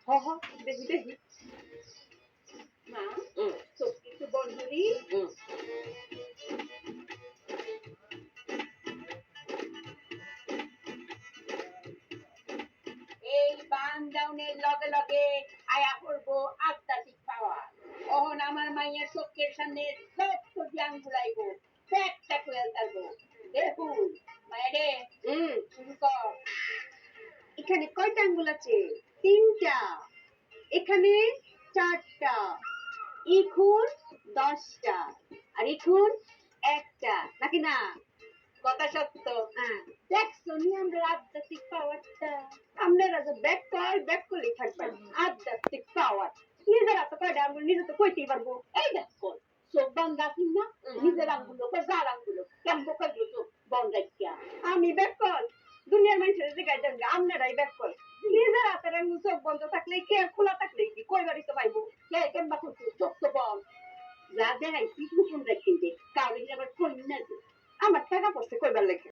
হ হ দেখি দেখি মা চোখ একটু বন্ধুরি এই বান ডাউনের লগে লগে আয়া করবো আধ্যাত্মিক পাওয়ার অহন আমার মাইয়ের চোখের সামনে সব সবজি আঙ্গুলাইবো একটা কোয়াল তারবো দেখুন মায়া রে শুরু কর এখানে কয়টা আঙ্গুল আছে তিনটা এখানে চারটা ইখুন 10টা আর ইখুন একটা নাকি না কথা সত্য দেখছো নি আমরা আধ্যাত্মিক পাওয়ারটা আপনারা যে ব্যাক করলেই থাকবেন আধ্যাত্মিক পাওয়ার নিজের হাতে কয়টা আঙ্গুল নিজে তো কইতেই পারবো এই দেখো চোখ বন্ধ আছিস না নিজের আঙ্গুলো যার আঙ্গুলো কেমন বোকা দিয়ে চোখ বন্ধ রাখিয়া আমি ব্যাক কল দুনিয়ার মানুষের যে গাইতেন আপনারাই ব্যাক কল নিজের হাতের আঙ্গুল চোখ বন্ধ থাকলে কে খোলা থাকলে কি কই বাড়ি তো পাইবো কে কেমবা করছো চোখ তো বন্ধ যা দেখাইছি হুকুম রাখছেন যে কাউরে আবার কই না আমার টাকা পয়সা কইবার লাগে